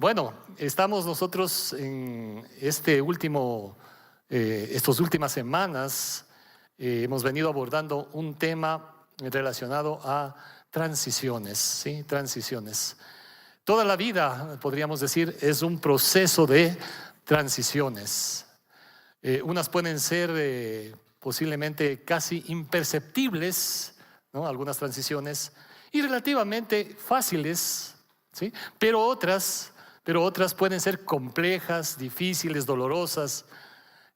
Bueno, estamos nosotros en estas últimas semanas, hemos venido abordando un tema relacionado a transiciones, ¿sí? Transiciones. Toda la vida, podríamos decir, es un proceso de transiciones. Unas pueden ser posiblemente casi imperceptibles, ¿no? Algunas transiciones, y relativamente fáciles, ¿sí? Pero otras pueden ser complejas, difíciles, dolorosas,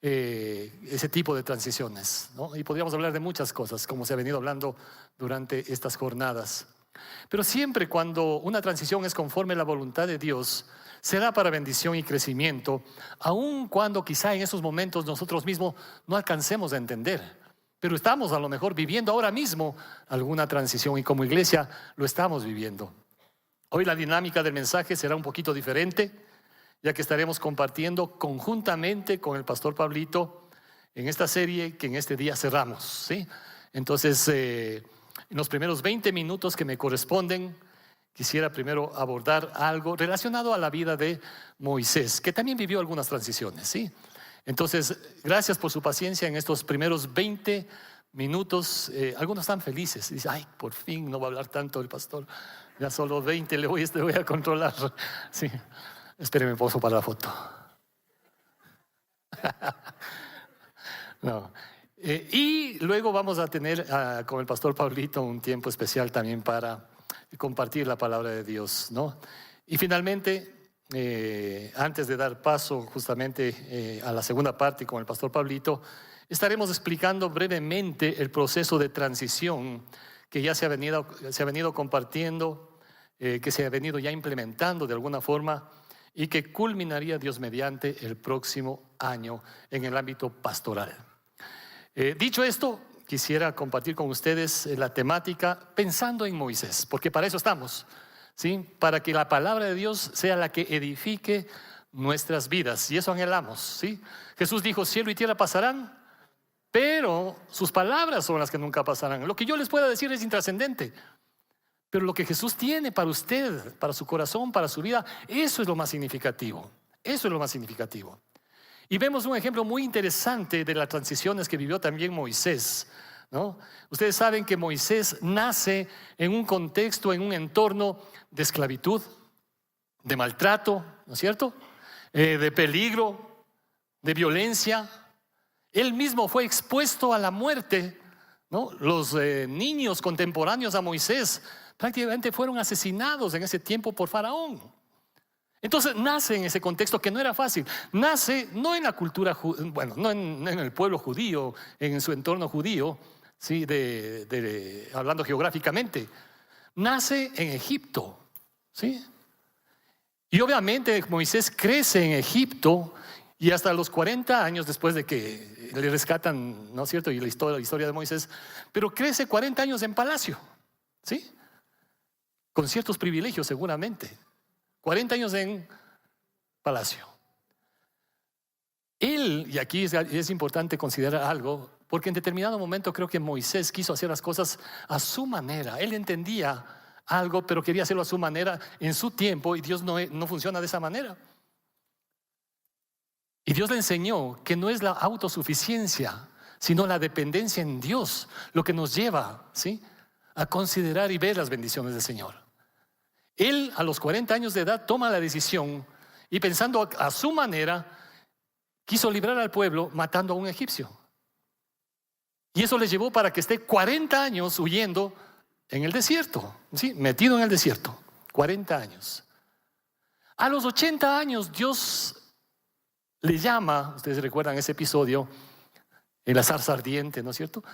ese tipo de transiciones, ¿no? Y podríamos hablar de muchas cosas, como se ha venido hablando durante estas jornadas. Pero siempre cuando una transición es conforme a la voluntad de Dios, será para bendición y crecimiento, aun cuando quizá en esos momentos nosotros mismos no alcancemos a entender. Pero estamos a lo mejor viviendo ahora mismo alguna transición y como iglesia lo estamos viviendo. Hoy la dinámica del mensaje será un poquito diferente, ya que estaremos compartiendo conjuntamente con el pastor Pablito en esta serie que en este día cerramos, ¿sí? Entonces, en los primeros 20 minutos que me corresponden, quisiera primero abordar algo relacionado a la vida de Moisés, que también vivió algunas transiciones, ¿sí? Entonces, gracias por su paciencia en estos primeros 20 minutos. Algunos están felices, dicen, ay, por fin no va a hablar tanto el pastor, ya solo 20 le voy a controlar. Sí. Espéreme, poso para la foto. No. Y luego vamos a tener con el pastor Pablito un tiempo especial también para compartir la palabra de Dios, ¿no? Y finalmente, antes de dar paso justamente a la segunda parte con el pastor Pablito, estaremos explicando brevemente el proceso de transición que ya se ha venido compartiendo, que se ha venido ya implementando de alguna forma y que culminaría Dios mediante el próximo año en el ámbito pastoral. Dicho esto, quisiera compartir con ustedes la temática pensando en Moisés, porque para eso estamos, ¿sí? Para que la palabra de Dios sea la que edifique nuestras vidas, y eso anhelamos, ¿sí? Jesús dijo, cielo y tierra pasarán, pero sus palabras son las que nunca pasarán. Lo que yo les pueda decir es intrascendente, pero lo que Jesús tiene para usted, para su corazón, para su vida, eso es lo más significativo. Eso es lo más significativo. Y vemos un ejemplo muy interesante de las transiciones que vivió también Moisés, ¿no? Ustedes saben que Moisés nace en un contexto, en un entorno de esclavitud, de maltrato, ¿no es cierto? De peligro, de violencia. Él mismo fue expuesto a la muerte, ¿no? Los niños contemporáneos a Moisés prácticamente fueron asesinados en ese tiempo por Faraón. Entonces nace en ese contexto que no era fácil. Nace no en la cultura, bueno, no en el pueblo judío, en su entorno judío, ¿sí? Hablando geográficamente. Nace en Egipto, ¿sí? Y obviamente Moisés crece en Egipto y hasta los 40 años después de que le rescatan, ¿no es cierto? Y la historia de Moisés, pero crece 40 años en palacio, ¿sí? Con ciertos privilegios seguramente. 40 años en palacio. Él, y aquí es importante considerar algo, porque en determinado momento creo que Moisés quiso hacer las cosas a su manera. Él entendía algo, pero quería hacerlo a su manera, en su tiempo, y Dios no funciona de esa manera. Y Dios le enseñó que no es la autosuficiencia, sino la dependencia en Dios, lo que nos lleva, ¿sí?, a considerar y ver las bendiciones del Señor. Él a los 40 años de edad toma la decisión y pensando a su manera quiso librar al pueblo matando a un egipcio. Y eso le llevó para que esté 40 años huyendo en el desierto, ¿sí? Metido en el desierto, 40 años. A los 80 años Dios le llama, ustedes recuerdan ese episodio en la zarza ardiente, ¿no es cierto?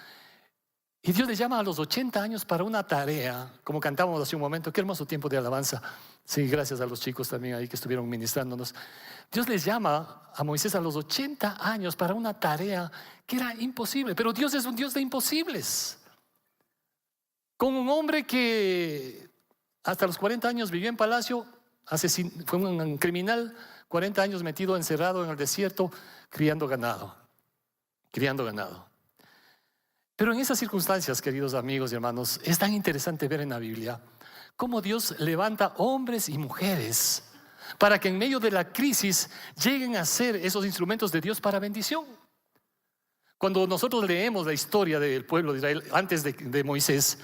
Y Dios le llama a los 80 años para una tarea, como cantábamos hace un momento. Qué hermoso tiempo de alabanza. Sí, gracias a los chicos también ahí que estuvieron ministrándonos. Dios les llama a Moisés a los 80 años para una tarea que era imposible. Pero Dios es un Dios de imposibles. Con un hombre que hasta los 40 años vivió en palacio, fue un criminal, 40 años metido, encerrado en el desierto, criando ganado. Pero en esas circunstancias, queridos amigos y hermanos, es tan interesante ver en la Biblia cómo Dios levanta hombres y mujeres para que en medio de la crisis lleguen a ser esos instrumentos de Dios para bendición. Cuando nosotros leemos la historia del pueblo de Israel antes de Moisés,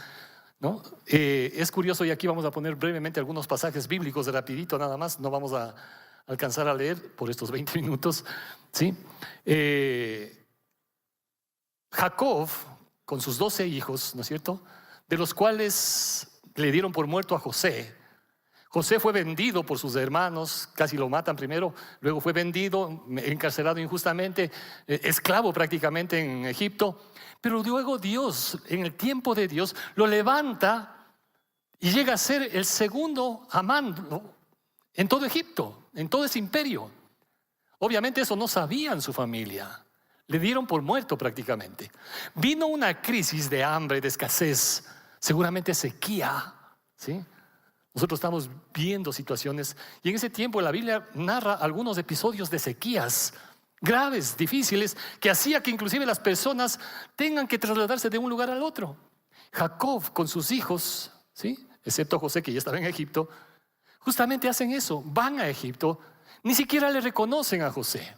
¿no? Es curioso, y aquí vamos a poner brevemente algunos pasajes bíblicos rapidito nada más, no vamos a alcanzar a leer por estos 20 minutos, ¿sí? Jacob, con sus 12 hijos, ¿no es cierto?, de los cuales le dieron por muerto a José. José fue vendido por sus hermanos, casi lo matan primero, luego fue vendido, encarcelado injustamente, esclavo prácticamente en Egipto. Pero luego Dios, en el tiempo de Dios, lo levanta y llega a ser el segundo Amán, ¿no?, en todo Egipto, en todo ese imperio. Obviamente eso no sabían su familia, le dieron por muerto prácticamente. Vino una crisis de hambre, de escasez, seguramente sequía, ¿sí? Nosotros estamos viendo situaciones, y en ese tiempo la Biblia narra algunos episodios de sequías graves, difíciles, que hacía que inclusive las personas tengan que trasladarse de un lugar al otro. Jacob con sus hijos, ¿sí?, excepto José, que ya estaba en Egipto, justamente hacen eso, van a Egipto, ni siquiera le reconocen a José.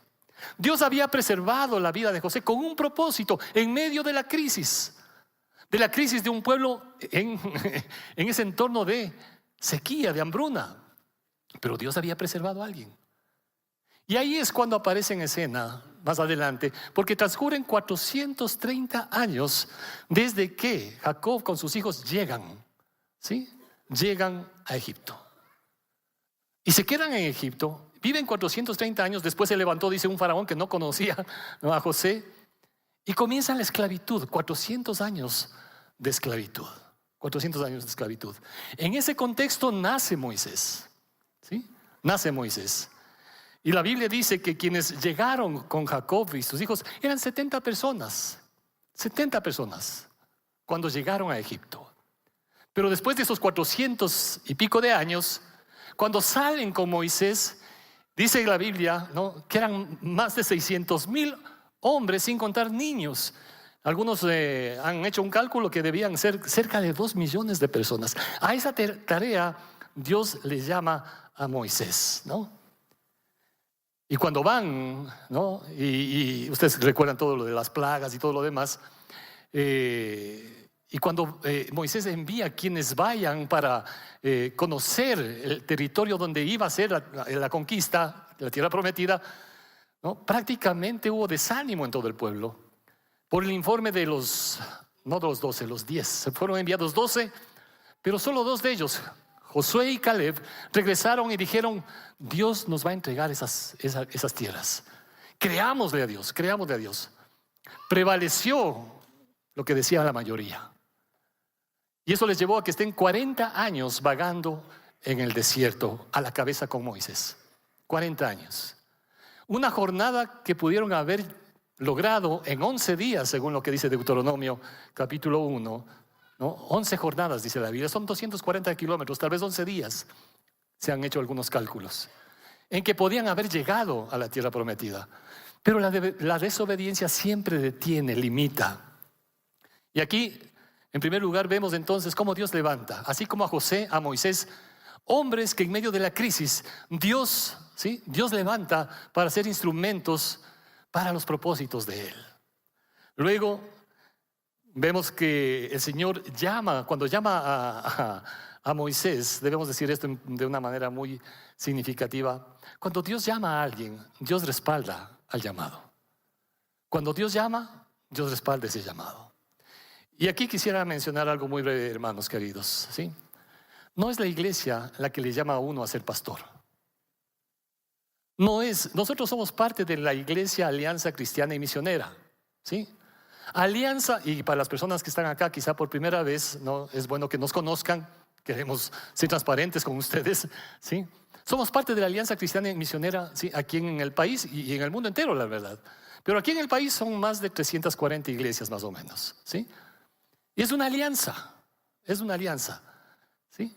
Dios había preservado la vida de José con un propósito en medio de la crisis de un pueblo en ese entorno de sequía, de hambruna. Pero Dios había preservado a alguien. Y ahí es cuando aparece en escena más adelante, porque transcurren 430 años desde que Jacob con sus hijos llegan, ¿sí?, llegan a Egipto. Y se quedan en Egipto, viven 430 años, después se levantó, dice, un faraón que no conocía, ¿no?, a José, y comienza la esclavitud, 400 años de esclavitud. 400 años de esclavitud. En ese contexto nace Moisés, ¿sí? Nace Moisés. Y la Biblia dice que quienes llegaron con Jacob y sus hijos eran 70 personas. 70 personas cuando llegaron a Egipto. Pero después de esos 400 y pico de años, cuando salen con Moisés, dice la Biblia, ¿no?, que eran más de 600,000 hombres, sin contar niños. Algunos han hecho un cálculo que debían ser cerca de 2 millones de personas. A esa tarea Dios le llama a Moisés, ¿no? Y cuando van, ¿no?, y ustedes recuerdan todo lo de las plagas y todo lo demás, y cuando Moisés envía a quienes vayan para conocer el territorio donde iba a ser la conquista, la tierra prometida, ¿no?, prácticamente hubo desánimo en todo el pueblo. Por el informe de no de los 12, los 10, se fueron enviados 12, pero solo 2 de ellos, Josué y Caleb, regresaron y dijeron: Dios nos va a entregar esas tierras. Creámosle a Dios, creámosle a Dios. Prevaleció lo que decía la mayoría. Y eso les llevó a que estén 40 años vagando en el desierto, a la cabeza con Moisés. 40 años. Una jornada que pudieron haber logrado en 11 días, según lo que dice Deuteronomio capítulo 1, ¿no? 11 jornadas dice la Biblia, son 240 kilómetros, tal vez 11 días. Se han hecho algunos cálculos en que podían haber llegado a la tierra prometida. Pero la desobediencia siempre detiene, limita. Y aquí, en primer lugar, vemos entonces cómo Dios levanta, así como a José, a Moisés, hombres que en medio de la crisis Dios levanta para ser instrumentos para los propósitos de Él. Luego vemos que el Señor cuando llama a Moisés, debemos decir esto de una manera muy significativa. Cuando Dios llama a alguien, Dios respalda al llamado. Cuando Dios llama, Dios respalda ese llamado. Y aquí quisiera mencionar algo muy breve, hermanos queridos, ¿sí? No es la iglesia la que le llama a uno a ser pastor. Nosotros somos parte de la Iglesia Alianza Cristiana y Misionera, ¿sí? Alianza, y para las personas que están acá quizá por primera vez, ¿no?, es bueno que nos conozcan, queremos ser transparentes con ustedes, ¿sí? Somos parte de la Alianza Cristiana y Misionera, ¿sí?, aquí en el país y en el mundo entero, la verdad. Pero aquí en el país son más de 340 iglesias más o menos, ¿sí? Y es una alianza, ¿sí?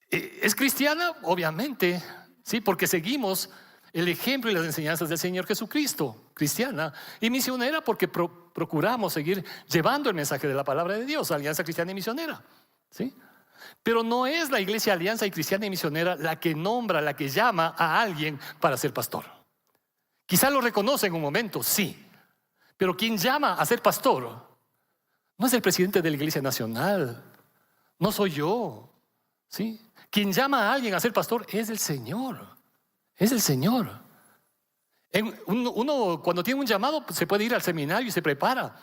¿Es cristiana? Obviamente, sí, porque seguimos el ejemplo y las enseñanzas del Señor Jesucristo. Cristiana y misionera porque procuramos seguir llevando el mensaje de la palabra de Dios, Alianza Cristiana y Misionera, ¿sí? Pero no es la Iglesia Alianza y Cristiana y Misionera la que nombra, la que llama a alguien para ser pastor. Quizá lo reconoce en un momento, sí. Pero quien llama a ser pastor no es el presidente de la Iglesia Nacional, no soy yo, ¿sí? Quien llama a alguien a ser pastor es el Señor, es el Señor. Uno cuando tiene un llamado se puede ir al seminario y se prepara.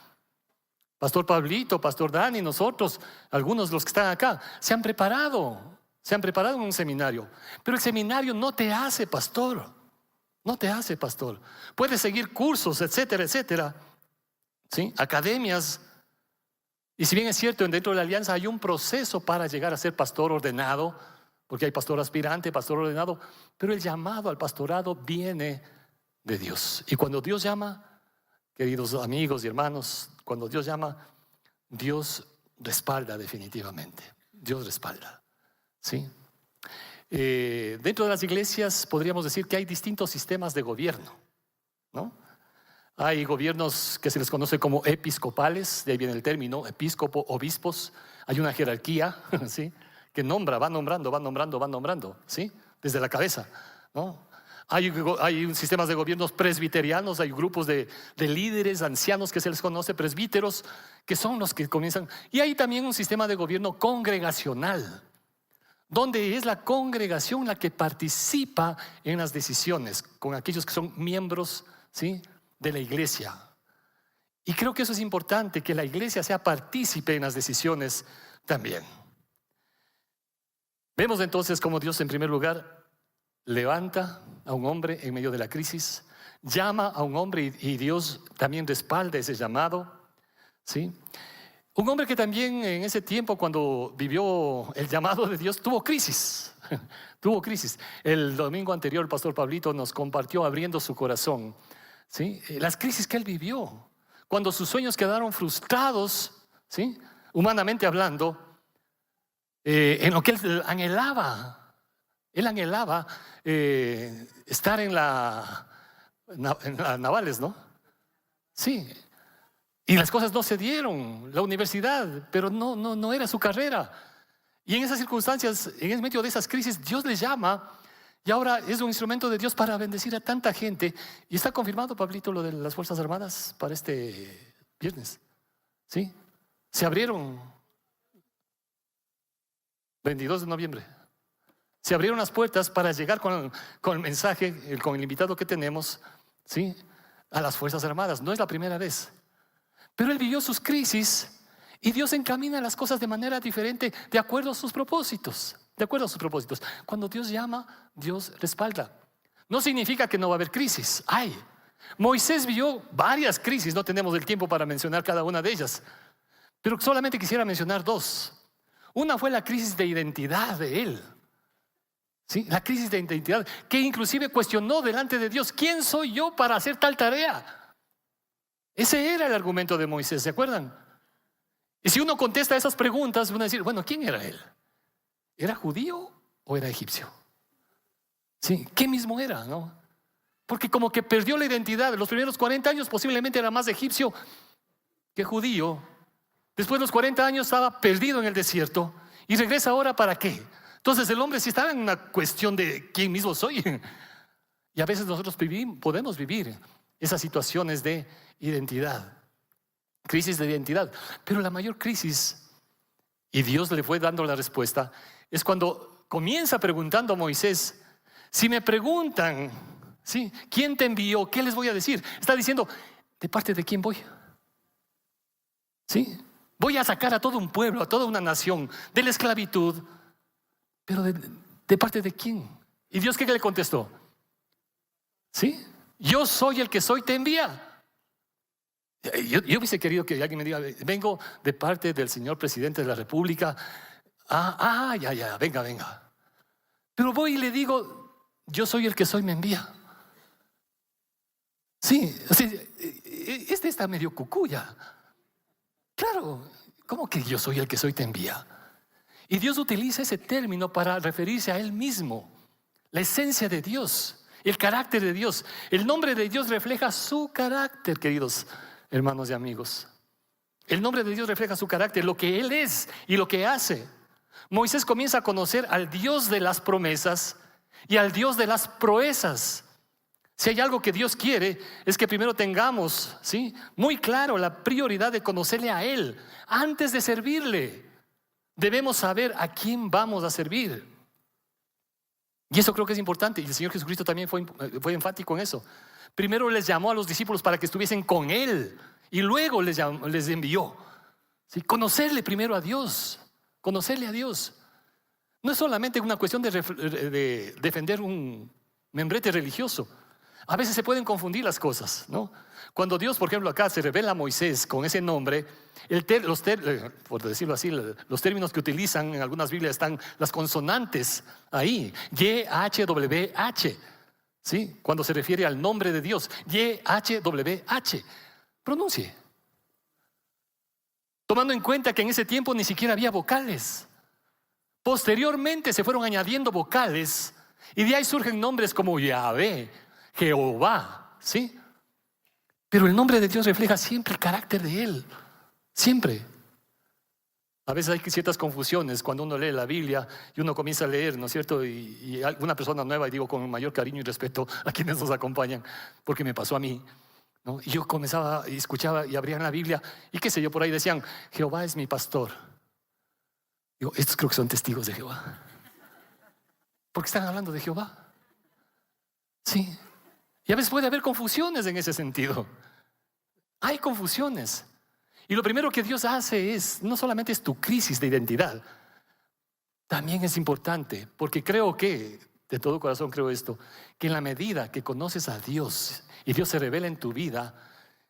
Pastor Pablito, Pastor Dani, nosotros, algunos de los que están acá, se han preparado en un seminario. Pero el seminario no te hace pastor, no te hace pastor. Puedes seguir cursos, etcétera, etcétera, ¿sí? Academias. Y si bien es cierto, dentro de la alianza hay un proceso para llegar a ser pastor ordenado, porque hay pastor aspirante, pastor ordenado, pero el llamado al pastorado viene de Dios. Y cuando Dios llama, queridos amigos y hermanos, cuando Dios llama, Dios respalda definitivamente. Dios respalda, ¿sí? Dentro de las iglesias podríamos decir que hay distintos sistemas de gobierno, ¿no? Hay gobiernos que se les conoce como episcopales, de ahí viene el término, episcopo, obispos. Hay una jerarquía, ¿sí? Que va nombrando, ¿sí? Desde la cabeza, ¿no? Hay sistemas de gobiernos presbiterianos, hay grupos de líderes, ancianos que se les conoce presbíteros, que son los que comienzan. Y hay también un sistema de gobierno congregacional, donde es la congregación la que participa en las decisiones con aquellos que son miembros, ¿sí?, de la iglesia. Y creo que eso es importante, que la iglesia sea partícipe en las decisiones también. Vemos entonces cómo Dios en primer lugar levanta a un hombre en medio de la crisis, llama a un hombre y Dios también respalda ese llamado, ¿sí? Un hombre que también en ese tiempo, cuando vivió el llamado de Dios, tuvo crisis. Tuvo crisis. El domingo anterior el pastor Pablito nos compartió, abriendo su corazón, ¿sí?, las crisis que él vivió, cuando sus sueños quedaron frustrados, ¿sí?, humanamente hablando, en lo que él anhelaba. Él anhelaba estar en las navales, ¿no? Sí. Y las cosas no se dieron, la universidad, pero no era su carrera. Y en esas circunstancias, en medio de esas crisis, Dios le llama. Y ahora es un instrumento de Dios para bendecir a tanta gente. Y está confirmado, Pablito, lo de las Fuerzas Armadas para este viernes, ¿sí? Se abrieron 22 de noviembre. Se abrieron las puertas para llegar con el mensaje, con el invitado que tenemos, ¿sí?, a las Fuerzas Armadas. No es la primera vez. Pero él vivió sus crisis y Dios encamina las cosas de manera diferente, de acuerdo a sus propósitos. De acuerdo a sus propósitos. Cuando Dios llama, Dios respalda. No significa que no va a haber crisis. Moisés vivió varias crisis. No tenemos el tiempo para mencionar cada una de ellas, pero solamente quisiera mencionar dos. Una fue la crisis de identidad de él, ¿sí? La crisis de identidad, que inclusive cuestionó delante de Dios: ¿quién soy yo para hacer tal tarea? Ese era el argumento de Moisés, ¿se acuerdan? Y si uno contesta esas preguntas, uno va a decir: bueno, ¿quién era él? ¿Era judío o era egipcio? Sí, ¿qué mismo era, no? Porque como que perdió la identidad. Los primeros 40 años posiblemente era más egipcio que judío. Después de los 40 años estaba perdido en el desierto. Y regresa ahora, ¿para qué? Entonces el hombre sí estaba en una cuestión de quién mismo soy. Y a veces nosotros podemos vivir esas situaciones de identidad, crisis de identidad. Pero la mayor crisis, y Dios le fue dando la respuesta, es cuando comienza preguntando a Moisés: si me preguntan, ¿sí?, ¿quién te envió? ¿Qué les voy a decir? Está diciendo: ¿de parte de quién voy? ¿Sí? Voy a sacar a todo un pueblo, a toda una nación de la esclavitud. Pero ¿de parte de quién? ¿Y Dios qué le contestó? ¿Sí? Yo soy el que soy, te envía. Yo hubiese querido que alguien me diga: vengo de parte del señor presidente de la República. Ya, venga. Pero voy y le digo: yo soy el que soy, me envía. Sí, este está medio cucuya. Claro, ¿cómo que yo soy el que soy, te envía? Y Dios utiliza ese término para referirse a Él mismo, la esencia de Dios, el carácter de Dios. El nombre de Dios refleja su carácter, queridos hermanos y amigos. El nombre de Dios refleja su carácter, lo que Él es y lo que hace. Moisés comienza a conocer al Dios de las promesas y al Dios de las proezas. Si hay algo que Dios quiere, es que primero tengamos, ¿sí?, muy claro la prioridad de conocerle a Él antes de servirle. Debemos saber a quién vamos a servir. Y eso creo que es importante. Y el Señor Jesucristo también fue enfático en eso. Primero les llamó a los discípulos para que estuviesen con Él y luego les envió. ¿Sí? Conocerle primero a Dios. Conocerle a Dios. No es solamente una cuestión de defender un membrete religioso. A veces se pueden confundir las cosas, ¿no? Cuando Dios, por ejemplo, acá se revela a Moisés con ese nombre, por decirlo así, los términos que utilizan en algunas Biblias están las consonantes ahí, YHWH, ¿sí? Cuando se refiere al nombre de Dios, YHWH, pronuncie. Tomando en cuenta que en ese tiempo ni siquiera había vocales. Posteriormente se fueron añadiendo vocales y de ahí surgen nombres como Yahvé, Jehová, ¿sí? Pero el nombre de Dios refleja siempre el carácter de Él, siempre. A veces hay ciertas confusiones cuando uno lee la Biblia y uno comienza a leer, ¿no es cierto? Y una persona nueva, y digo con el mayor cariño y respeto a quienes nos acompañan, porque me pasó a mí, ¿no? Y yo comenzaba y escuchaba y abrían la Biblia y qué sé yo, por ahí decían, Jehová es mi pastor. Digo, estos creo que son testigos de Jehová. ¿Por qué están hablando de Jehová? Sí. Y a veces puede haber confusiones en ese sentido. Hay confusiones. Y lo primero que Dios hace no solamente es tu crisis de identidad, también es importante, porque creo que, de todo corazón creo esto, que en la medida que conoces a Dios y Dios se revela en tu vida,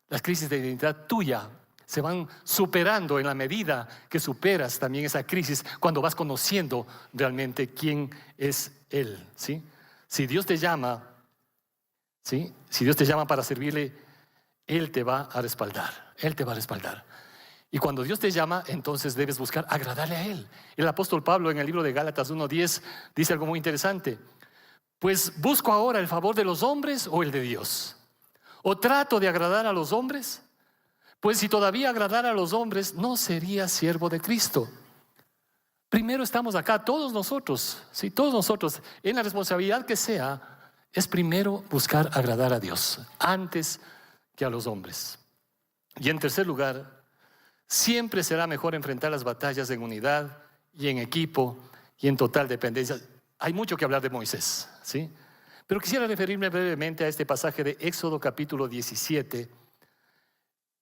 las crisis de identidad tuya se van superando en la medida que superas también esa crisis cuando vas conociendo realmente quién es Él, ¿sí? Si Dios te llama, ¿sí?, si Dios te llama para servirle, Él te va a respaldar. Él te va a respaldar. Y cuando Dios te llama, entonces debes buscar agradarle a Él. El apóstol Pablo en el libro de Gálatas 1:10 dice algo muy interesante. Pues busco ahora el favor de los hombres o el de Dios. ¿O trato de agradar a los hombres? Pues si todavía agradara a los hombres, no sería siervo de Cristo. Primero estamos acá, todos nosotros, ¿sí?, todos nosotros, en la responsabilidad que sea, es primero buscar agradar a Dios antes que a los hombres. Y en tercer lugar, siempre será mejor enfrentar las batallas en unidad y en equipo y en total dependencia. Hay mucho que hablar de Moisés, ¿sí? Pero quisiera referirme brevemente a este pasaje de Éxodo capítulo 17,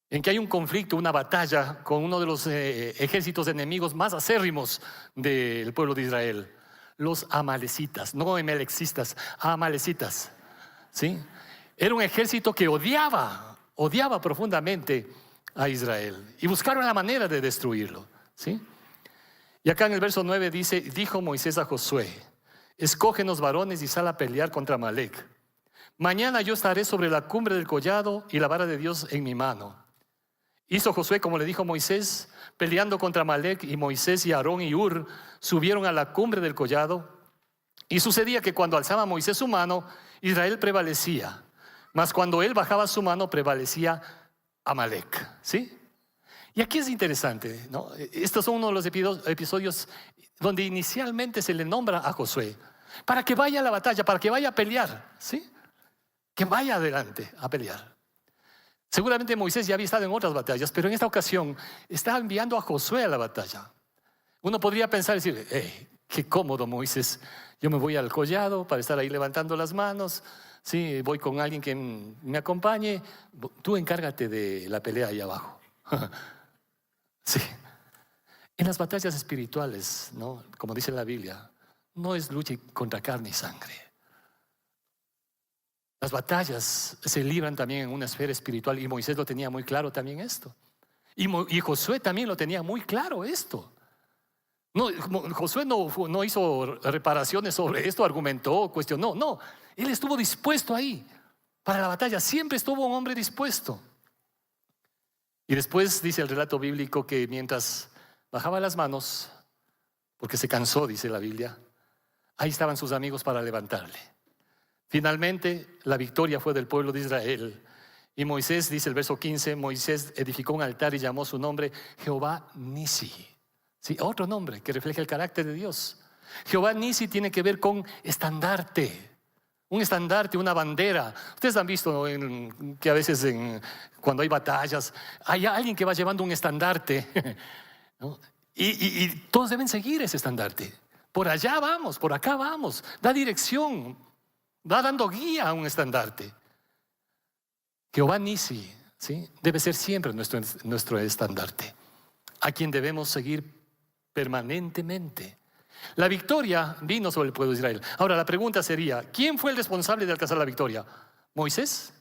en que hay un conflicto, una batalla con uno de los ejércitos enemigos más acérrimos del pueblo de Israel. Los amalecitas, no emelexistas, amalecitas, ¿sí? Era un ejército que odiaba profundamente a Israel y buscaron la manera de destruirlo, ¿sí? Y acá en el verso 9 dice, dijo Moisés a Josué, escógenos varones y sal a pelear contra Amalec. Mañana yo estaré sobre la cumbre del collado y la vara de Dios en mi mano. Hizo Josué como le dijo Moisés, peleando contra Amalec, y Moisés y Aarón y Hur subieron a la cumbre del collado. Y sucedía que cuando alzaba Moisés su mano, Israel prevalecía, mas cuando él bajaba su mano, prevalecía Amalec, ¿sí? Y aquí es interesante, ¿no? Estos son uno de los episodios donde inicialmente se le nombra a Josué para que vaya a la batalla, para que vaya a pelear, ¿sí? Que vaya adelante a pelear. Seguramente Moisés ya había estado en otras batallas, pero en esta ocasión está enviando a Josué a la batalla. Uno podría pensar y decir, qué cómodo Moisés, yo me voy al collado para estar ahí levantando las manos, sí, voy con alguien que me acompañe, tú encárgate de la pelea ahí abajo. Sí. En las batallas espirituales, ¿no?, como dice la Biblia, no es lucha contra carne y sangre. Las batallas se libran también en una esfera espiritual y Moisés lo tenía muy claro también esto. Y Josué también lo tenía muy claro esto. No, Josué no hizo reparaciones sobre esto, argumentó, cuestionó. No, él estuvo dispuesto ahí para la batalla. Siempre estuvo un hombre dispuesto. Y después dice el relato bíblico que mientras bajaba las manos, porque se cansó, dice la Biblia, ahí estaban sus amigos para levantarle. Finalmente, la victoria fue del pueblo de Israel. Y Moisés, dice el verso 15, Moisés edificó un altar y llamó su nombre Jehová Nisi. Sí, otro nombre que refleja el carácter de Dios. Jehová Nisi tiene que ver con estandarte. Un estandarte, una bandera. Ustedes han visto, ¿no?, que a veces cuando hay batallas hay alguien que va llevando un estandarte, ¿no? Y todos deben seguir ese estandarte. Por allá vamos, por acá vamos. Da dirección, va dando guía a un estandarte. Jehová Nisi, ¿sí?, debe ser siempre nuestro estandarte, a quien debemos seguir permanentemente. La victoria vino sobre el pueblo de Israel. Ahora la pregunta sería, ¿quién fue el responsable de alcanzar la victoria? ¿Moisés?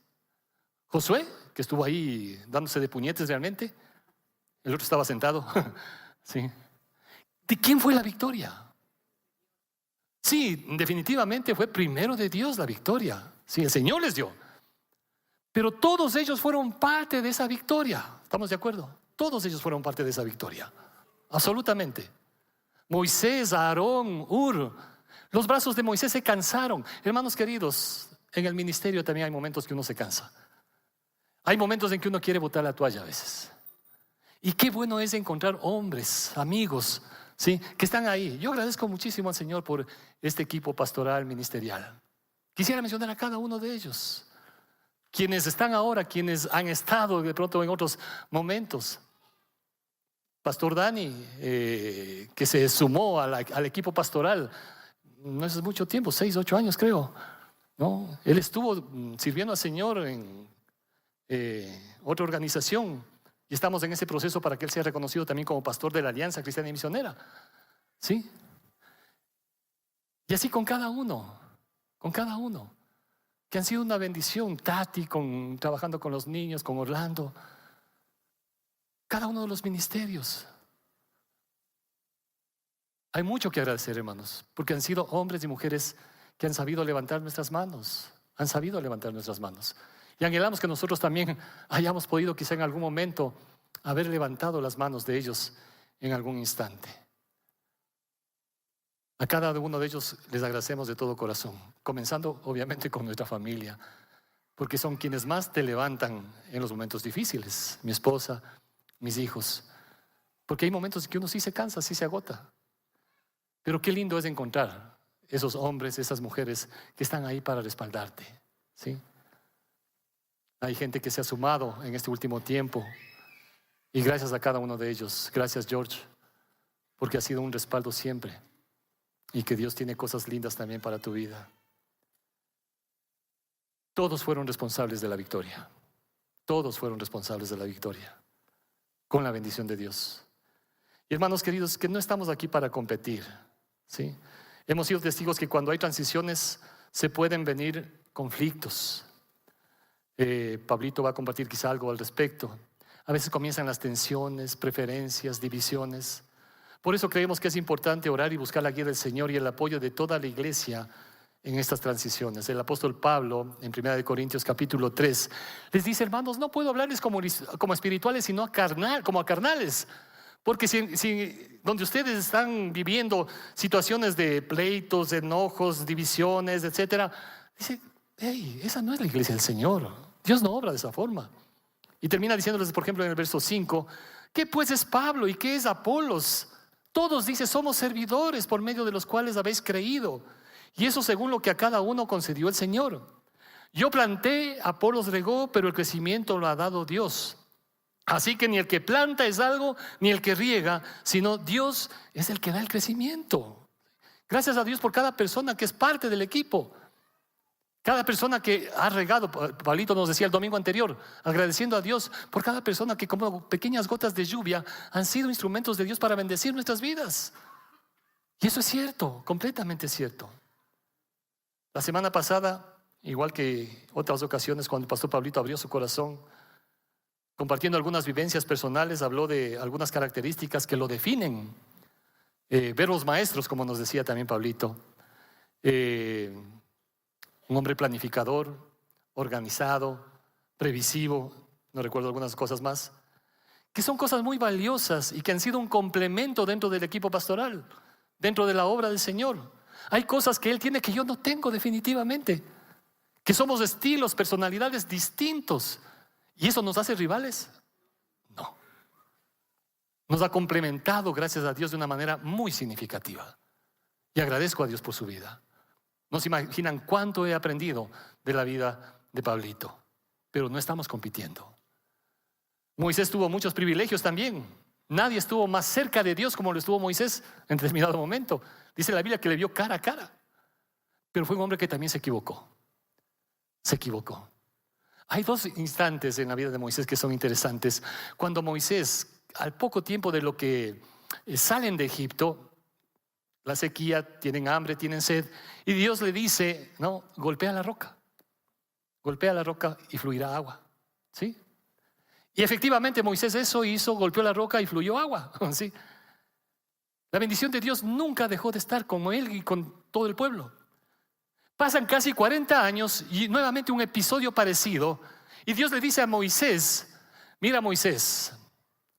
¿Josué, que estuvo ahí dándose de puñetes realmente? El otro estaba sentado. ¿Sí? ¿De quién fue la victoria? Sí, definitivamente fue primero de Dios la victoria. Sí, el Señor les dio. Pero todos ellos fueron parte de esa victoria. ¿Estamos de acuerdo? Todos ellos fueron parte de esa victoria. Absolutamente. Moisés, Aarón, Hur. Los brazos de Moisés se cansaron. Hermanos queridos, en el ministerio también hay momentos que uno se cansa. Hay momentos en que uno quiere botar la toalla a veces. Y qué bueno es encontrar hombres, amigos, ¿sí?, que están ahí. Yo agradezco muchísimo al Señor por este equipo pastoral ministerial. Quisiera mencionar a cada uno de ellos. Quienes están ahora, quienes han estado de pronto en otros momentos. Pastor Dani, que se sumó al equipo pastoral, no es mucho tiempo, 6, 8 años creo, ¿no? Él estuvo sirviendo al Señor en otra organización y estamos en ese proceso para que él sea reconocido también como pastor de la Alianza Cristiana y Misionera, ¿sí? Y así con cada uno, que han sido una bendición. Tati trabajando con los niños, con Orlando. Cada uno de los ministerios. Hay mucho que agradecer, hermanos, porque han sido hombres y mujeres que han sabido levantar nuestras manos. Han sabido levantar nuestras manos. Y anhelamos que nosotros también hayamos podido quizá en algún momento haber levantado las manos de ellos en algún instante. A cada uno de ellos les agradecemos de todo corazón, comenzando obviamente con nuestra familia, porque son quienes más te levantan en los momentos difíciles. Mi esposa, mis hijos, porque hay momentos en que uno sí se cansa, sí se agota. Pero qué lindo es encontrar esos hombres, esas mujeres que están ahí para respaldarte, ¿sí? Hay gente que se ha sumado en este último tiempo y gracias a cada uno de ellos. Gracias, George, porque ha sido un respaldo siempre y que Dios tiene cosas lindas también para tu vida. Todos fueron responsables de la victoria. Todos fueron responsables de la victoria, con la bendición de Dios. Y hermanos queridos, que no estamos aquí para competir, ¿sí? Hemos sido testigos que cuando hay transiciones se pueden venir conflictos. Pablito va a compartir quizá algo al respecto. A veces comienzan las tensiones, preferencias, divisiones. Por eso creemos que es importante orar y buscar la guía del Señor y el apoyo de toda la iglesia en estas transiciones. El apóstol Pablo, en 1 Corintios capítulo 3, les dice: hermanos, no puedo hablarles como espirituales, sino como a carnales. Porque si donde ustedes están viviendo situaciones de pleitos, de enojos, divisiones, etcétera, dice: hey, esa no es la iglesia del Señor. Dios no obra de esa forma. Y termina diciéndoles, por ejemplo, en el verso 5, ¿qué pues es Pablo y qué es Apolos? Todos, dice, somos servidores por medio de los cuales habéis creído. Y eso según lo que a cada uno concedió el Señor. Yo planté, Apolos regó, pero el crecimiento lo ha dado Dios. Así que ni el que planta es algo, ni el que riega, sino Dios es el que da el crecimiento. Gracias a Dios por cada persona que es parte del equipo. Cada persona que ha regado. Pablito nos decía el domingo anterior, agradeciendo a Dios por cada persona que como pequeñas gotas de lluvia han sido instrumentos de Dios para bendecir nuestras vidas. Y eso es cierto, completamente cierto. La semana pasada, igual que otras ocasiones cuando el pastor Pablito abrió su corazón, compartiendo algunas vivencias personales, habló de algunas características que lo definen. Verbos maestros, como nos decía también Pablito. Un hombre planificador, organizado, previsivo, no recuerdo algunas cosas más, que son cosas muy valiosas y que han sido un complemento dentro del equipo pastoral, dentro de la obra del Señor. Hay cosas que Él tiene que yo no tengo definitivamente, que somos estilos, personalidades distintos. ¿Y eso nos hace rivales? No. Nos ha complementado, gracias a Dios, de una manera muy significativa. Y agradezco a Dios por su vida. No se imaginan cuánto he aprendido de la vida de Pablito. Pero no estamos compitiendo. Moisés tuvo muchos privilegios también. Nadie estuvo más cerca de Dios como lo estuvo Moisés en determinado momento. Dice la Biblia que le vio cara a cara. Pero fue un hombre que también se equivocó. Se equivocó. Hay dos instantes en la vida de Moisés que son interesantes. Cuando Moisés, al poco tiempo de lo que salen de Egipto, la sequía, tienen hambre, tienen sed, y Dios le dice, no, golpea la roca y fluirá agua. ¿Sí? Y efectivamente Moisés eso hizo, golpeó la roca y fluyó agua. ¿Sí? La bendición de Dios nunca dejó de estar con él y con todo el pueblo. Pasan casi 40 años y nuevamente un episodio parecido, y Dios le dice a Moisés, mira Moisés,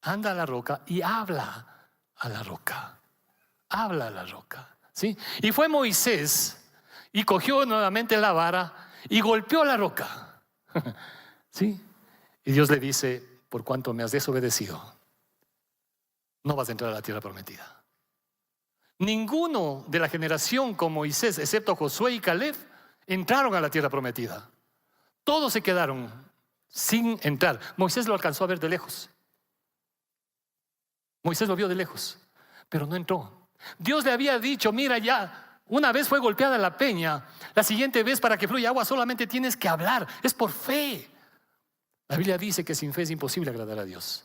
anda a la roca y habla a la roca. Habla a la roca. ¿Sí? Y fue Moisés y cogió nuevamente la vara y golpeó la roca. ¿Sí? Y Dios le dice, por cuanto me has desobedecido, no vas a entrar a la tierra prometida. Ninguno de la generación con Moisés, excepto Josué y Caleb, entraron a la tierra prometida. Todos se quedaron sin entrar. Moisés lo alcanzó a ver de lejos. Moisés lo vio de lejos, pero no entró. Dios le había dicho, mira ya, una vez fue golpeada la peña, la siguiente vez para que fluya agua solamente tienes que hablar, es por fe. La Biblia dice que sin fe es imposible agradar a Dios.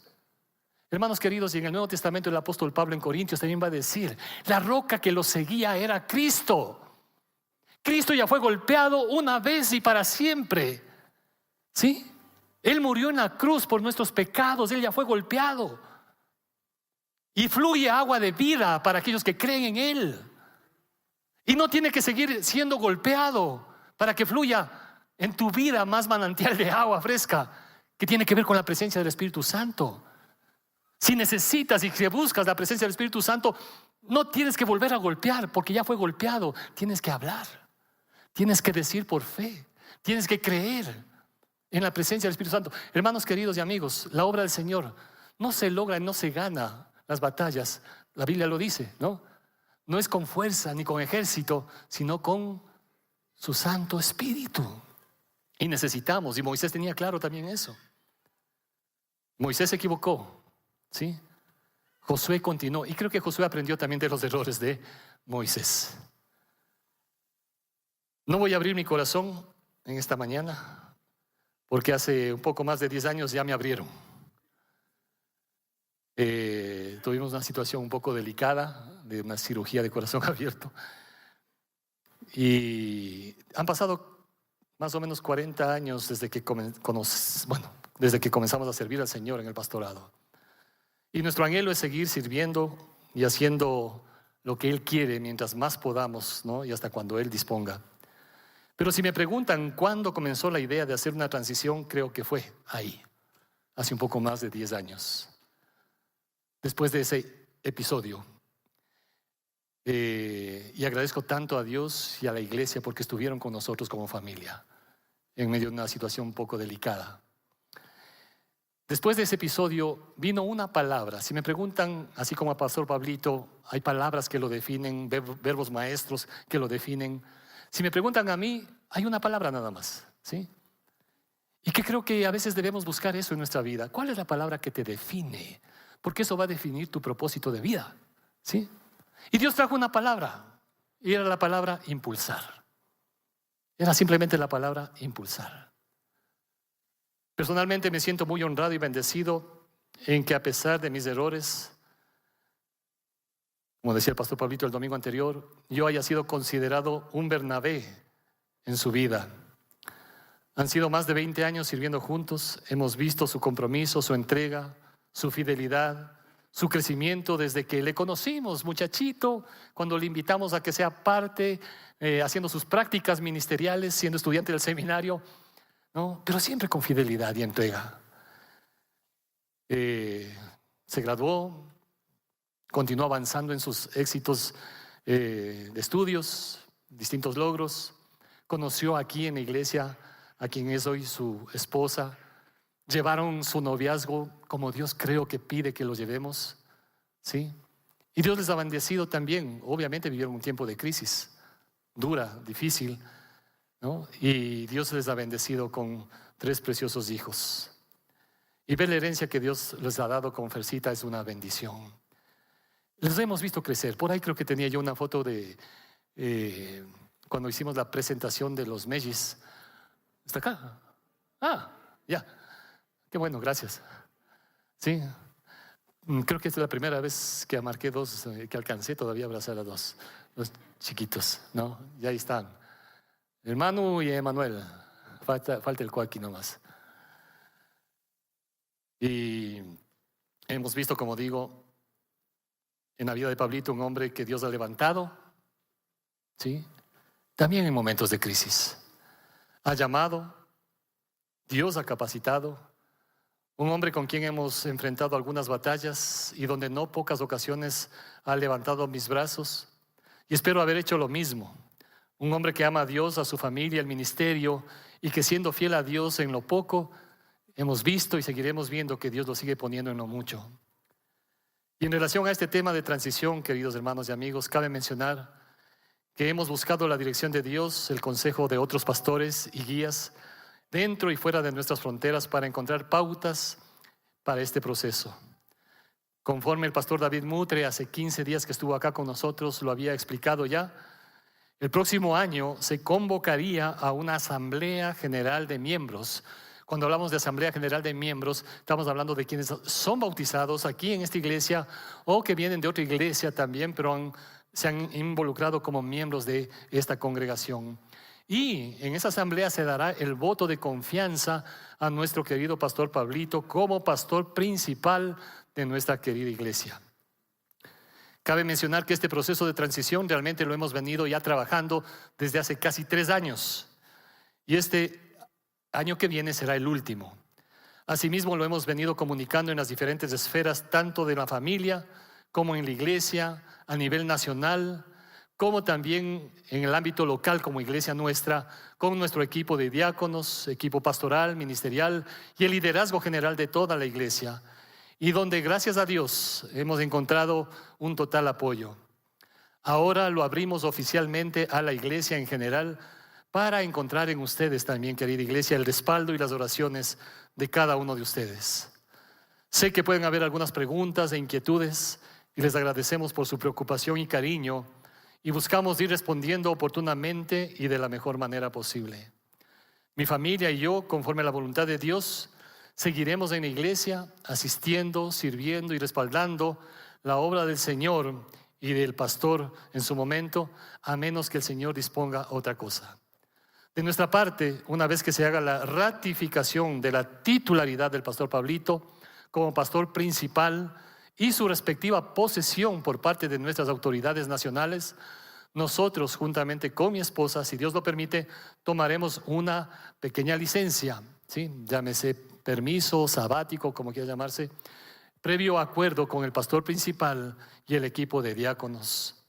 Hermanos queridos, y en el Nuevo Testamento el apóstol Pablo en Corintios también va a decir, la roca que lo seguía era Cristo. Cristo ya fue golpeado una vez y para siempre. ¿Sí? Él murió en la cruz por nuestros pecados, Él ya fue golpeado. Y fluye agua de vida para aquellos que creen en Él. Y no tiene que seguir siendo golpeado para que fluya en tu vida más manantial de agua fresca, que tiene que ver con la presencia del Espíritu Santo. Si necesitas y si buscas la presencia del Espíritu Santo, no tienes que volver a golpear porque ya fue golpeado. Tienes que hablar, tienes que decir por fe, tienes que creer en la presencia del Espíritu Santo. Hermanos queridos y amigos, la obra del Señor no se logra, no se gana las batallas, la Biblia lo dice, ¿no? No es con fuerza ni con ejército, sino con su Santo Espíritu. Y necesitamos, y Moisés tenía claro también eso. Moisés se equivocó, ¿sí? Josué continuó, y creo que Josué aprendió también de los errores de Moisés. No voy a abrir mi corazón en esta mañana, porque hace un poco más de 10 años ya me abrieron. Tuvimos una situación un poco delicada de una cirugía de corazón abierto y han pasado más o menos 40 años desde que comenzamos a servir al Señor en el pastorado, y nuestro anhelo es seguir sirviendo y haciendo lo que Él quiere mientras más podamos, ¿no? Y hasta cuando Él disponga. Pero si me preguntan cuándo comenzó la idea de hacer una transición, creo que fue ahí, hace un poco más de 10 años. Después de ese episodio, y agradezco tanto a Dios y a la iglesia porque estuvieron con nosotros como familia en medio de una situación un poco delicada. Después de ese episodio vino una palabra. Si me preguntan, así como al pastor Pablito, hay palabras que lo definen, verbos maestros que lo definen. Si me preguntan a mí, hay una palabra nada más, ¿sí? Y que creo que a veces debemos buscar eso en nuestra vida. ¿Cuál es la palabra que te define? Porque eso va a definir tu propósito de vida, ¿sí? Y Dios trajo una palabra, y era la palabra impulsar. Era simplemente la palabra impulsar. Personalmente me siento muy honrado y bendecido en que a pesar de mis errores, como decía el pastor Pablito el domingo anterior, yo haya sido considerado un Bernabé en su vida. Han sido más de 20 años sirviendo juntos, hemos visto su compromiso, su entrega, su fidelidad, su crecimiento desde que le conocimos, muchachito, cuando le invitamos a que sea parte, haciendo sus prácticas ministeriales, siendo estudiante del seminario, ¿no? Pero siempre con fidelidad y entrega. Se graduó, continuó avanzando en sus éxitos de estudios, distintos logros. Conoció aquí en la iglesia a quien es hoy su esposa. Llevaron su noviazgo como Dios creo que pide que lo llevemos, ¿sí? Y Dios les ha bendecido también. Obviamente vivieron un tiempo de crisis, dura, difícil, ¿no? Y Dios les ha bendecido con 3 preciosos hijos. Y ver la herencia que Dios les ha dado con Fercita es una bendición. Les hemos visto crecer. Por ahí creo que tenía yo una foto de cuando hicimos la presentación de los Mellis. ¿Está acá? Ah, ya. Qué bueno, gracias. Sí. Creo que esta es la primera vez que marqué 2, que alcancé todavía a abrazar a los chiquitos, ¿no? Ya ahí están. El Manu y Emanuel. Falta el Cuaqui nomás. Y hemos visto, como digo, en la vida de Pablito, un hombre que Dios ha levantado, ¿sí? También en momentos de crisis. Ha llamado, Dios ha capacitado. Un hombre con quien hemos enfrentado algunas batallas y donde no pocas ocasiones ha levantado mis brazos. Y espero haber hecho lo mismo. Un hombre que ama a Dios, a su familia, al ministerio, y que siendo fiel a Dios en lo poco, hemos visto y seguiremos viendo que Dios lo sigue poniendo en lo mucho. Y en relación a este tema de transición, queridos hermanos y amigos, cabe mencionar que hemos buscado la dirección de Dios, el consejo de otros pastores y guías dentro y fuera de nuestras fronteras para encontrar pautas para este proceso. Conforme el pastor David Mutre hace 15 días que estuvo acá con nosotros lo había explicado ya, el próximo año se convocaría a una asamblea general de miembros. Cuando hablamos de asamblea general de miembros, estamos hablando de quienes son bautizados aquí en esta iglesia o que vienen de otra iglesia también, pero se han involucrado como miembros de esta congregación. Y en esa asamblea se dará el voto de confianza a nuestro querido pastor Pablito como pastor principal de nuestra querida iglesia. Cabe mencionar que este proceso de transición realmente lo hemos venido ya trabajando desde hace casi 3 años. Y este año que viene será el último. Asimismo lo hemos venido comunicando en las diferentes esferas, tanto de la familia como en la iglesia, a nivel nacional, como también en el ámbito local como iglesia nuestra, con nuestro equipo de diáconos, equipo pastoral, ministerial y el liderazgo general de toda la iglesia. Y donde gracias a Dios hemos encontrado un total apoyo. Ahora lo abrimos oficialmente a la iglesia en general para encontrar en ustedes también, querida iglesia, el respaldo y las oraciones de cada uno de ustedes. Sé que pueden haber algunas preguntas e inquietudes y les agradecemos por su preocupación y cariño y buscamos ir respondiendo oportunamente y de la mejor manera posible. Mi familia y yo, conforme a la voluntad de Dios, seguiremos en la iglesia asistiendo, sirviendo y respaldando la obra del Señor y del pastor en su momento, a menos que el Señor disponga otra cosa. De nuestra parte, una vez que se haga la ratificación de la titularidad del pastor Pablito como pastor principal y su respectiva posesión por parte de nuestras autoridades nacionales, nosotros juntamente con mi esposa, si Dios lo permite, tomaremos una pequeña licencia, ¿sí? Llámese permiso, sabático, como quiera llamarse, previo acuerdo con el pastor principal y el equipo de diáconos.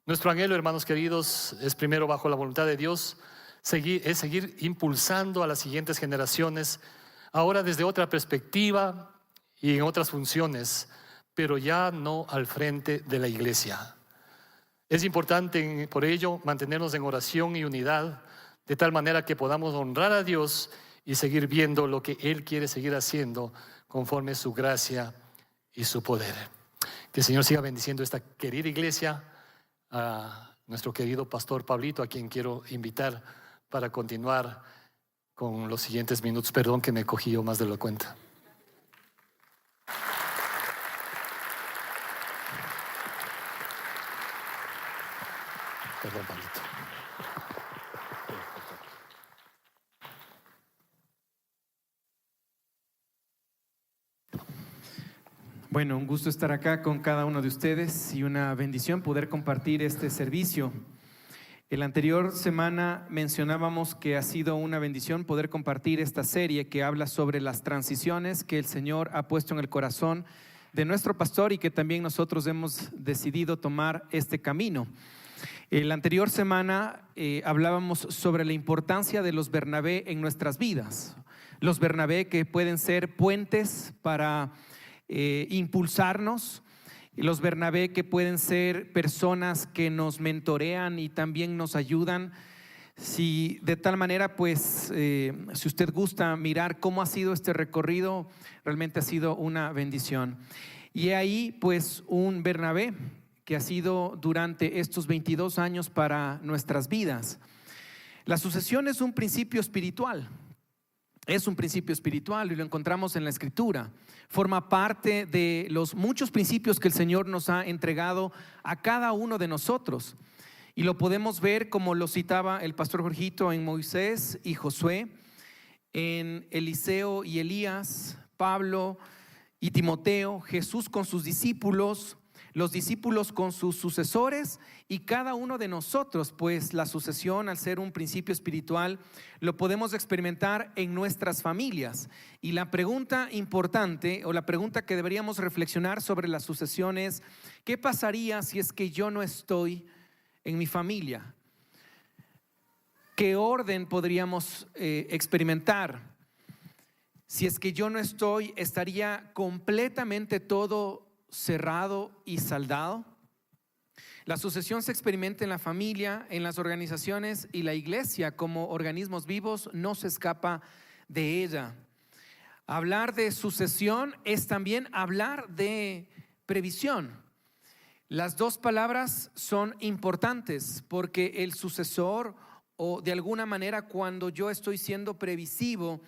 Nuestro anhelo, hermanos queridos, es primero, bajo la voluntad de Dios, seguir impulsando a las siguientes generaciones, ahora desde otra perspectiva y en otras funciones, pero ya no al frente de la iglesia. Es importante por ello mantenernos en oración y unidad, de tal manera que podamos honrar a Dios y seguir viendo lo que Él quiere seguir haciendo conforme su gracia y su poder. Que el Señor siga bendiciendo esta querida iglesia, a nuestro querido pastor Pablito, a quien quiero invitar para continuar con los siguientes minutos. Perdón que me cogí yo más de la cuenta. Perdón, Pablito. Bueno, un gusto estar acá con cada uno de ustedes y una bendición poder compartir este servicio. La anterior semana mencionábamos que ha sido una bendición poder compartir esta serie que habla sobre las transiciones que el Señor ha puesto en el corazón de nuestro pastor y que también nosotros hemos decidido tomar este camino. La anterior semana hablábamos sobre la importancia de los Bernabé en nuestras vidas. Los Bernabé que pueden ser puentes para impulsarnos Los Bernabé, que pueden ser personas que nos mentorean y también nos ayudan. Si de tal manera, pues, si usted gusta mirar cómo ha sido este recorrido, realmente ha sido una bendición. Y ahí, pues, un Bernabé que ha sido durante estos 22 años para nuestras vidas. La sucesión es un principio espiritual. Es un principio espiritual y lo encontramos en la Escritura. Forma parte de los muchos principios que el Señor nos ha entregado a cada uno de nosotros. Y lo podemos ver, como lo citaba el pastor Jorgito, en Moisés y Josué, en Eliseo y Elías, Pablo y Timoteo, Jesús con sus discípulos, los discípulos con sus sucesores y cada uno de nosotros. Pues la sucesión, al ser un principio espiritual, lo podemos experimentar en nuestras familias. Y la pregunta importante, o la pregunta que deberíamos reflexionar sobre la sucesión es: ¿qué pasaría si es que yo no estoy en mi familia? ¿Qué orden podríamos experimentar? Si es que yo no estoy, ¿estaría completamente todo cerrado y saldado? La sucesión se experimenta en la familia, en las organizaciones, y la iglesia, como organismos vivos, no se escapa de ella. Hablar de sucesión es también hablar de previsión. Las dos palabras son importantes porque el sucesor, o de alguna manera cuando yo estoy siendo previsivo,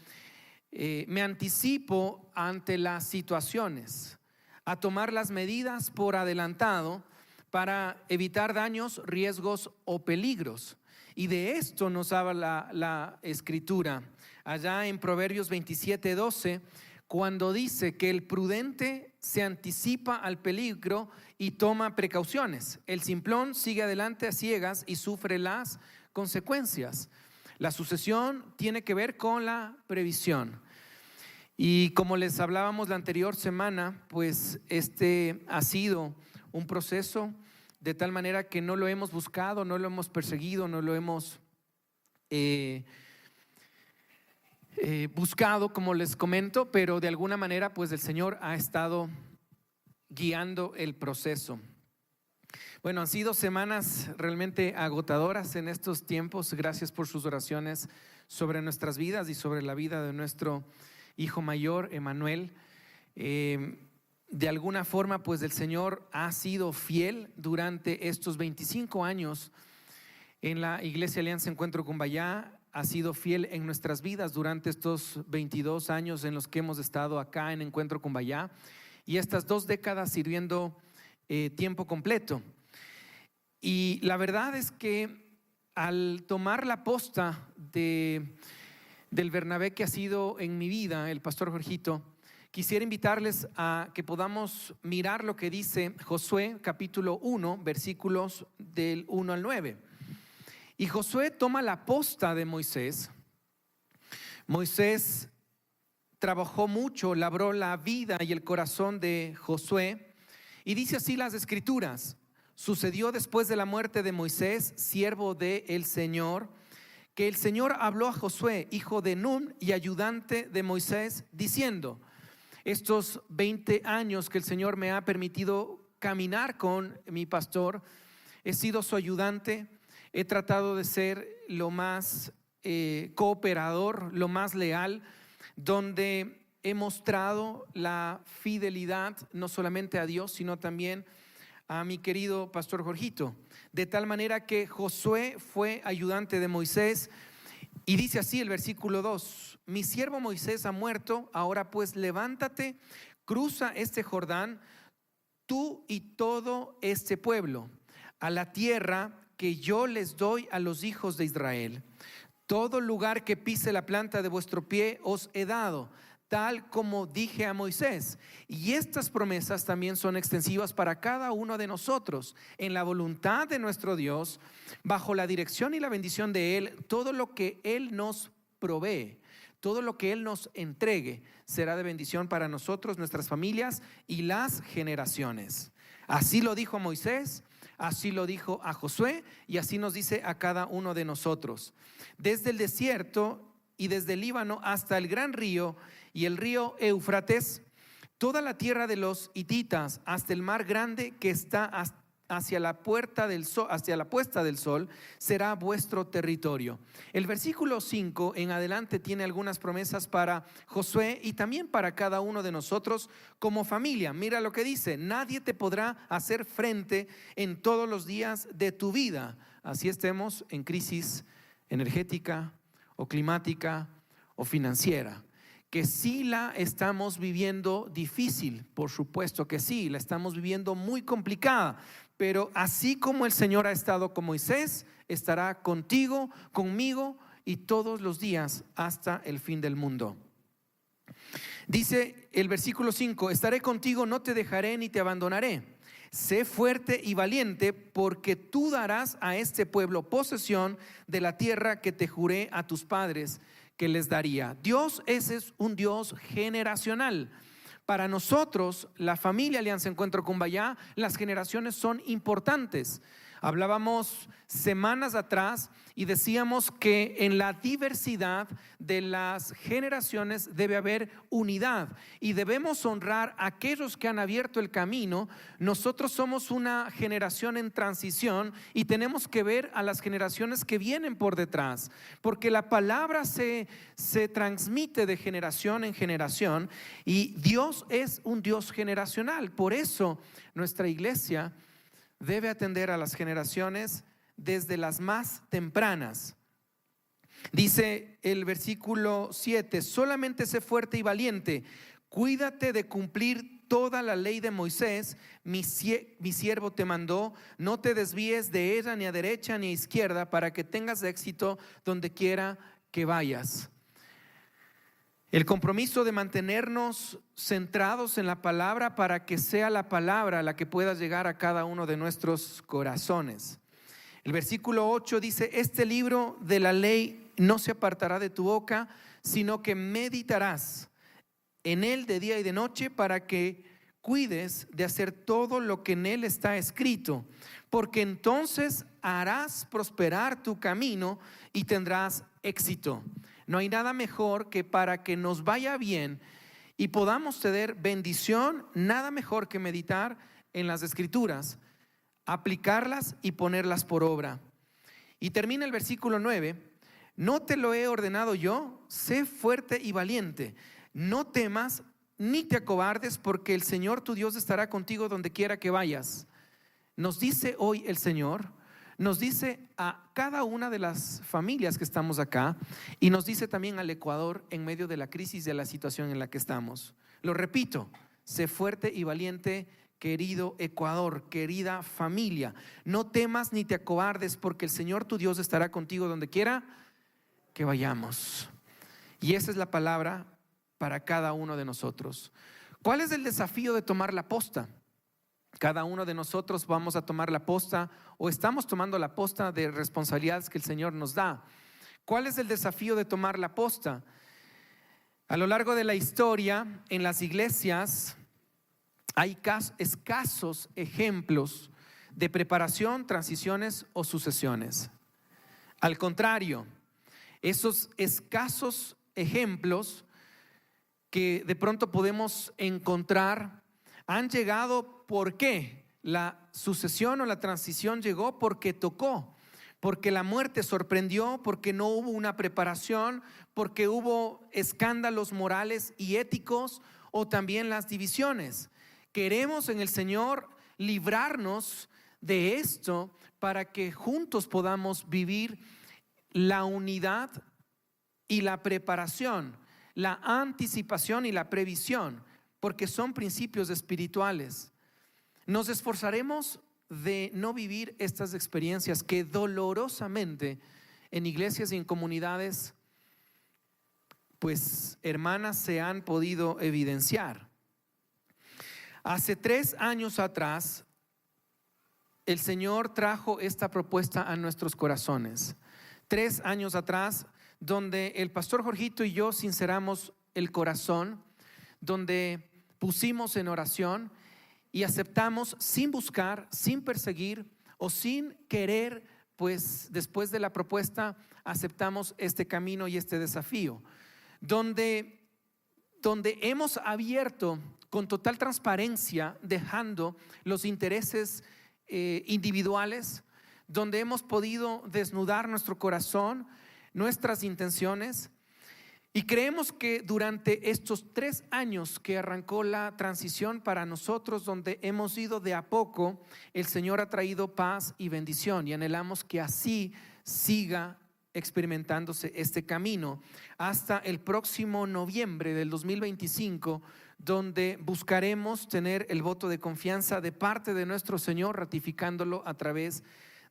me anticipo ante las situaciones, a tomar las medidas por adelantado para evitar daños, riesgos o peligros. Y de esto nos habla la Escritura allá en Proverbios 27:12, cuando dice que el prudente se anticipa al peligro y toma precauciones. El simplón sigue adelante a ciegas y sufre las consecuencias. La sucesión tiene que ver con la previsión. Y como les hablábamos la anterior semana, pues este ha sido un proceso de tal manera que no lo hemos buscado, no lo hemos perseguido, no lo hemos buscado, como les comento, pero de alguna manera pues el Señor ha estado guiando el proceso. Bueno, han sido semanas realmente agotadoras en estos tiempos. Gracias por sus oraciones sobre nuestras vidas y sobre la vida de nuestro hijo mayor, Emanuel. De alguna forma, pues el Señor ha sido fiel durante estos 25 años en la Iglesia Alianza Encuentro Cumbayá. Ha sido fiel en nuestras vidas durante estos 22 años en los que hemos estado acá en Encuentro Cumbayá, y estas 2 décadas sirviendo tiempo completo. Y la verdad es que al tomar la posta del Bernabé que ha sido en mi vida, el pastor Jorgito, quisiera invitarles a que podamos mirar lo que dice Josué capítulo 1, versículos del 1 al 9. Y Josué toma la posta de Moisés. Moisés trabajó mucho, labró la vida y el corazón de Josué. Y dice así las Escrituras: sucedió después de la muerte de Moisés, siervo del Señor, que el Señor habló a Josué, hijo de Nun y ayudante de Moisés, diciendo: estos 20 años que el Señor me ha permitido caminar con mi pastor, he sido su ayudante, he tratado de ser lo más cooperador, lo más leal, donde he mostrado la fidelidad no solamente a Dios, sino también a mi querido pastor Jorgito. De tal manera que Josué fue ayudante de Moisés. Y dice así el versículo 2: mi siervo Moisés ha muerto, ahora pues levántate, cruza este Jordán, tú y todo este pueblo, a la tierra que yo les doy a los hijos de Israel. Todo lugar que pise la planta de vuestro pie os he dado, tal como dije a Moisés. Y estas promesas también son extensivas para cada uno de nosotros. En la voluntad de nuestro Dios, bajo la dirección y la bendición de Él, todo lo que Él nos provee, todo lo que Él nos entregue, será de bendición para nosotros, nuestras familias y las generaciones. Así lo dijo a Moisés, así lo dijo a Josué, y así nos dice a cada uno de nosotros. Desde el desierto y desde el Líbano hasta el gran río y el río Éufrates, toda la tierra de los hititas hasta el mar grande que está hacia la puesta del sol será vuestro territorio. El versículo 5 en adelante tiene algunas promesas para Josué y también para cada uno de nosotros como familia. Mira lo que dice: nadie te podrá hacer frente en todos los días de tu vida, así estemos en crisis energética o climática o financiera. Que sí la estamos viviendo difícil, por supuesto que sí, la estamos viviendo muy complicada, pero así como el Señor ha estado con Moisés, estará contigo, conmigo y todos los días hasta el fin del mundo. Dice el versículo 5: estaré contigo, no te dejaré ni te abandonaré. Sé fuerte y valiente, porque tú darás a este pueblo posesión de la tierra que te juré a tus padres que les daría. Dios es un Dios generacional. Para nosotros, la familia Alianza Encuentro Cumbayá, las generaciones son importantes. Hablábamos semanas atrás y decíamos que en la diversidad de las generaciones debe haber unidad y debemos honrar a aquellos que han abierto el camino. Nosotros somos una generación en transición y tenemos que ver a las generaciones que vienen por detrás, porque la palabra se transmite de generación en generación y Dios es un Dios generacional. Por eso nuestra iglesia debe atender a las generaciones desde las más tempranas. Dice el versículo 7: solamente sé fuerte y valiente, cuídate de cumplir toda la ley de Moisés, mi siervo te mandó, no te desvíes de ella ni a derecha ni a izquierda, para que tengas éxito donde quiera que vayas. El compromiso de mantenernos centrados en la palabra para que sea la palabra la que pueda llegar a cada uno de nuestros corazones. El versículo 8 dice: este libro de la ley no se apartará de tu boca, sino que meditarás en él de día y de noche, para que cuides de hacer todo lo que en él está escrito, porque entonces harás prosperar tu camino y tendrás éxito. No hay nada mejor que para que nos vaya bien y podamos tener bendición, nada mejor que meditar en las Escrituras, aplicarlas y ponerlas por obra. Y termina el versículo 9: no te lo he ordenado yo, sé fuerte y valiente, no temas ni te acobardes, porque el Señor tu Dios estará contigo donde quiera que vayas. Nos dice hoy el Señor, nos dice a cada una de las familias que estamos acá y nos dice también al Ecuador en medio de la crisis, de la situación en la que estamos. Lo repito: sé fuerte y valiente, querido Ecuador, querida familia. No temas ni te acobardes, porque el Señor tu Dios estará contigo donde quiera que vayamos. Y esa es la palabra para cada uno de nosotros. ¿Cuál es el desafío de tomar la posta? Cada uno de nosotros vamos a tomar la posta o estamos tomando la posta de responsabilidades que el Señor nos da. ¿Cuál es el desafío de tomar la posta? A lo largo de la historia, en las iglesias hay escasos ejemplos de preparación, transiciones o sucesiones. Al contrario, esos escasos ejemplos que de pronto podemos encontrar han llegado. ¿Por qué? La sucesión o la transición llegó porque tocó, porque la muerte sorprendió, porque no hubo una preparación, porque hubo escándalos morales y éticos o también las divisiones. Queremos en el Señor librarnos de esto para que juntos podamos vivir la unidad y la preparación, la anticipación y la previsión, porque son principios espirituales. Nos esforzaremos de no vivir estas experiencias que dolorosamente en iglesias y en comunidades, pues hermanas, se han podido evidenciar. Hace 3 años atrás, el Señor trajo esta propuesta a nuestros corazones. 3 años atrás, donde el pastor Jorgito y yo sinceramos el corazón, donde pusimos en oración y aceptamos sin buscar, sin perseguir o sin querer, pues después de la propuesta aceptamos este camino y este desafío, donde donde hemos abierto con total transparencia, dejando los intereses individuales, donde hemos podido desnudar nuestro corazón, nuestras intenciones. Y creemos que durante estos 3 años que arrancó la transición para nosotros, donde hemos ido de a poco, el Señor ha traído paz y bendición, y anhelamos que así siga experimentándose este camino hasta el próximo noviembre del 2025, donde buscaremos tener el voto de confianza de parte de nuestro Señor, ratificándolo a través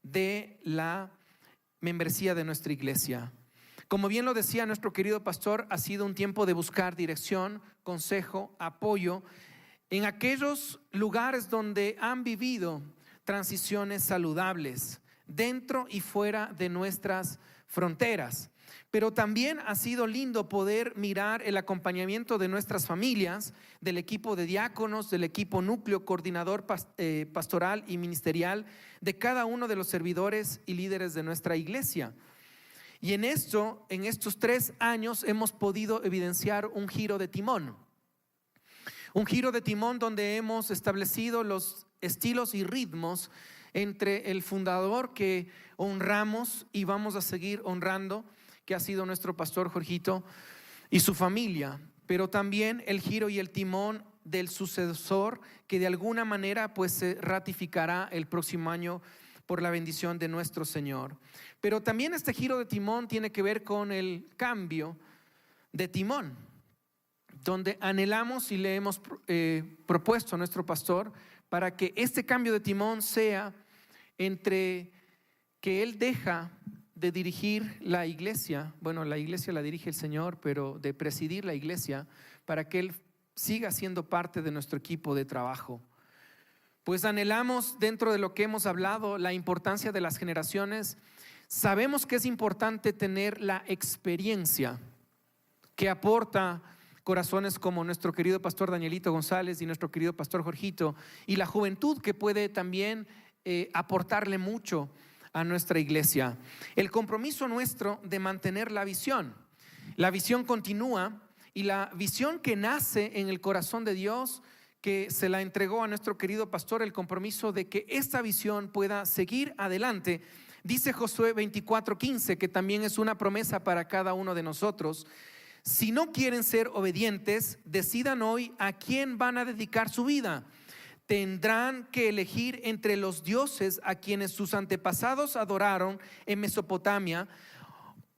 de la membresía de nuestra iglesia. Como bien lo decía nuestro querido pastor, ha sido un tiempo de buscar dirección, consejo, apoyo en aquellos lugares donde han vivido transiciones saludables dentro y fuera de nuestras fronteras. Pero también ha sido lindo poder mirar el acompañamiento de nuestras familias, del equipo de diáconos, del equipo núcleo, coordinador pastoral y ministerial, de cada uno de los servidores y líderes de nuestra iglesia. Y en estos 3 años hemos podido evidenciar un giro de timón. Un giro de timón donde hemos establecido los estilos y ritmos entre el fundador que honramos y vamos a seguir honrando, que ha sido nuestro pastor Jorgito, y su familia, pero también el giro y el timón del sucesor, que de alguna manera pues se ratificará el próximo año por la bendición de nuestro Señor. Pero también este giro de timón tiene que ver con el cambio de timón, donde anhelamos y le hemos propuesto a nuestro pastor para que este cambio de timón sea entre que él deja de dirigir la iglesia, bueno, la iglesia la dirige el Señor, pero de presidir la iglesia, para que él siga siendo parte de nuestro equipo de trabajo. Pues anhelamos, dentro de lo que hemos hablado, la importancia de las generaciones. Sabemos que es importante tener la experiencia que aporta corazones como nuestro querido pastor Danielito González y nuestro querido pastor Jorgito, y la juventud que puede también aportarle mucho a nuestra iglesia. El compromiso nuestro de mantener la visión. La visión continúa, y la visión que nace en el corazón de Dios, que se la entregó a nuestro querido pastor, el compromiso de que esta visión pueda seguir adelante. Dice Josué 24:15, que también es una promesa para cada uno de nosotros: si no quieren ser obedientes, decidan hoy a quién van a dedicar su vida. Tendrán que elegir entre los dioses a quienes sus antepasados adoraron en Mesopotamia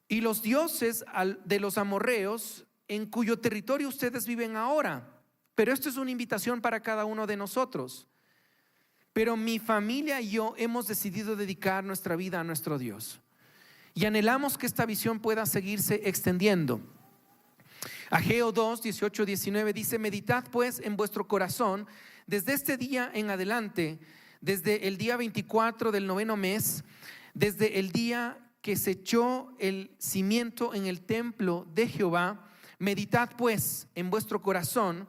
y los dioses de los amorreos en cuyo territorio ustedes viven ahora. Pero esto es una invitación para cada uno de nosotros. Pero mi familia y yo hemos decidido dedicar nuestra vida a nuestro Dios, y anhelamos que esta visión pueda seguirse extendiendo. Ageo 2, 18, 19 dice: meditad pues en vuestro corazón desde este día en adelante, desde el día 24 del 9º mes, desde el día que se echó el cimiento en el templo de Jehová. Meditad pues en vuestro corazón.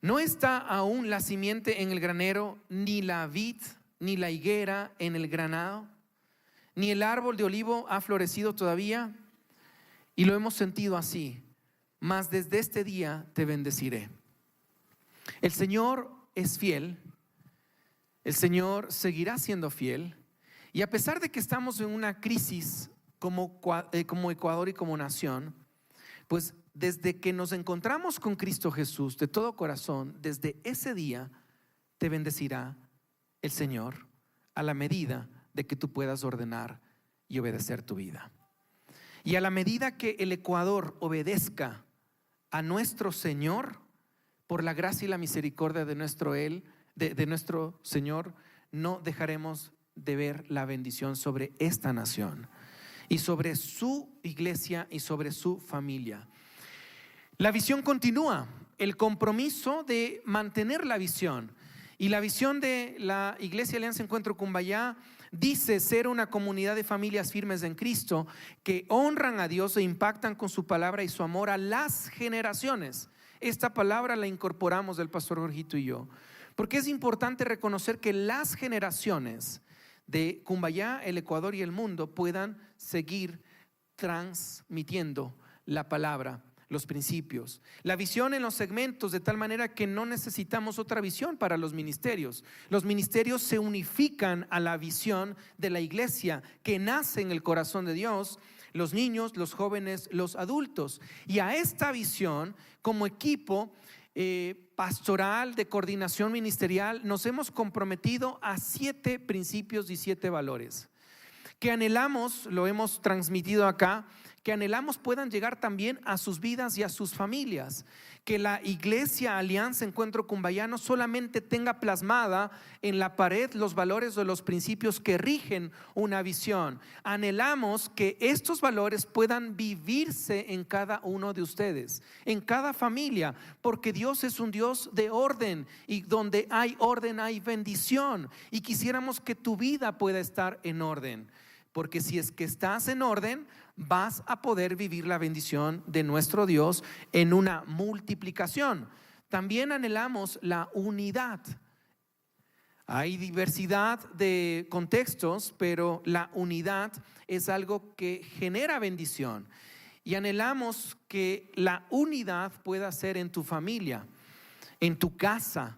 ¿No está aún la simiente en el granero, ni la vid, ni la higuera en el granado, ni el árbol de olivo ha florecido todavía? Y lo hemos sentido así. Mas desde este día te bendeciré. El Señor es fiel. El Señor seguirá siendo fiel. Y a pesar de que estamos en una crisis como Ecuador y como nación, pues desde que nos encontramos con Cristo Jesús de todo corazón, desde ese día te bendecirá el Señor, a la medida de que tú puedas ordenar y obedecer tu vida. Y a la medida que el Ecuador obedezca a nuestro Señor, por la gracia y la misericordia de nuestro Señor, no dejaremos de ver la bendición sobre esta nación y sobre su iglesia y sobre su familia. La visión continúa, el compromiso de mantener la visión. Y la visión de la Iglesia Alianza Encuentro Cumbayá dice ser una comunidad de familias firmes en Cristo que honran a Dios e impactan con su palabra y su amor a las generaciones. Esta palabra la incorporamos del pastor Jorgito y yo, porque es importante reconocer que las generaciones de Cumbayá, el Ecuador y el mundo puedan seguir transmitiendo la palabra los principios. La visión en los segmentos, de tal manera que no necesitamos otra visión para los ministerios. Los ministerios se unifican a la visión de la iglesia que nace en el corazón de Dios, los niños, los jóvenes, los adultos. Y a esta visión, como equipo pastoral de coordinación ministerial, nos hemos comprometido a 7 principios y 7 valores que anhelamos, lo hemos transmitido acá, que anhelamos puedan llegar también a sus vidas y a sus familias. Que la Iglesia Alianza Encuentro Cumbaya no solamente tenga plasmada en la pared los valores o los principios que rigen una visión. Anhelamos que estos valores puedan vivirse en cada uno de ustedes, en cada familia, porque Dios es un Dios de orden, y donde hay orden hay bendición, y quisiéramos que tu vida pueda estar en orden. Porque si es que estás en orden, vas a poder vivir la bendición de nuestro Dios en una multiplicación. También anhelamos la unidad. Hay diversidad de contextos, pero la unidad es algo que genera bendición. Y anhelamos que la unidad pueda ser en tu familia, en tu casa,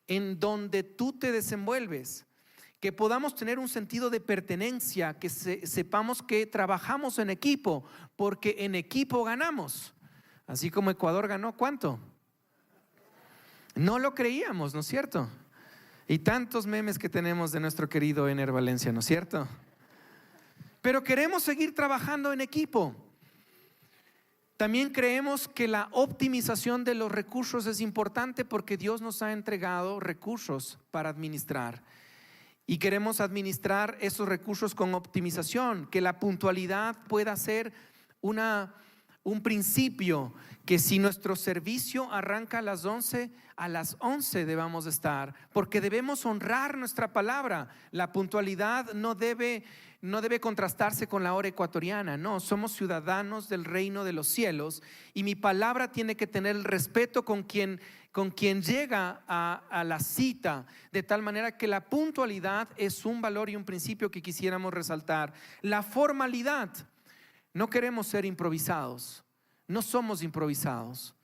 en donde tú te desenvuelves. Que podamos tener un sentido de pertenencia, que sepamos que trabajamos en equipo, porque en equipo ganamos. Así como Ecuador ganó, ¿cuánto? No lo creíamos, ¿no es cierto? Y tantos memes que tenemos de nuestro querido Ener Valencia, ¿no es cierto? Pero queremos seguir trabajando en equipo. También creemos que la optimización de los recursos es importante, porque Dios nos ha entregado recursos para administrar. Y queremos administrar esos recursos con optimización, que la puntualidad pueda ser un principio, que si nuestro servicio arranca a las 11 debamos estar, porque debemos honrar nuestra palabra. La puntualidad no debe contrastarse con la hora ecuatoriana. No, somos ciudadanos del reino de los cielos, y mi palabra tiene que tener el respeto con quien llega a la cita, de tal manera que la puntualidad es un valor y un principio que quisiéramos resaltar. La formalidad, no queremos ser improvisados, no somos improvisados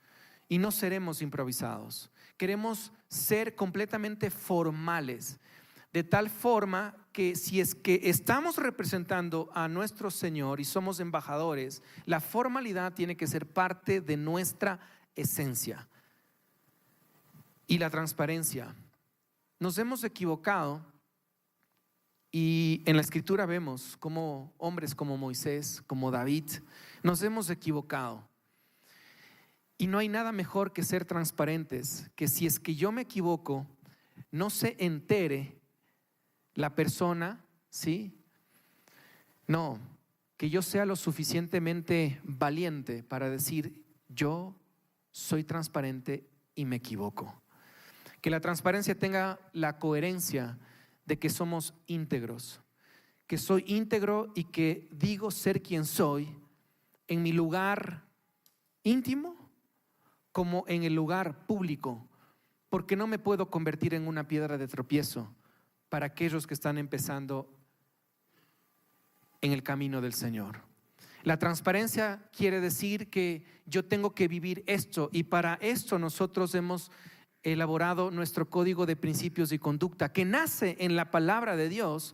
y no seremos improvisados. Queremos ser completamente formales, de tal forma que si es que estamos representando a nuestro Señor y somos embajadores, la formalidad tiene que ser parte de nuestra esencia. Y la transparencia. Nos hemos equivocado, y en la Escritura vemos como hombres como Moisés, como David, nos hemos equivocado. Y no hay nada mejor que ser transparentes, que si es que yo me equivoco, no se entere la persona, ¿sí? No, que yo sea lo suficientemente valiente para decir: yo soy transparente y me equivoco. Que la transparencia tenga la coherencia de que somos íntegros, que soy íntegro y que digo ser quien soy en mi lugar íntimo como en el lugar público, porque no me puedo convertir en una piedra de tropiezo para aquellos que están empezando en el camino del Señor. La transparencia quiere decir que yo tengo que vivir esto, y para esto nosotros hemos elaborado nuestro código de principios y conducta, que nace en la palabra de Dios,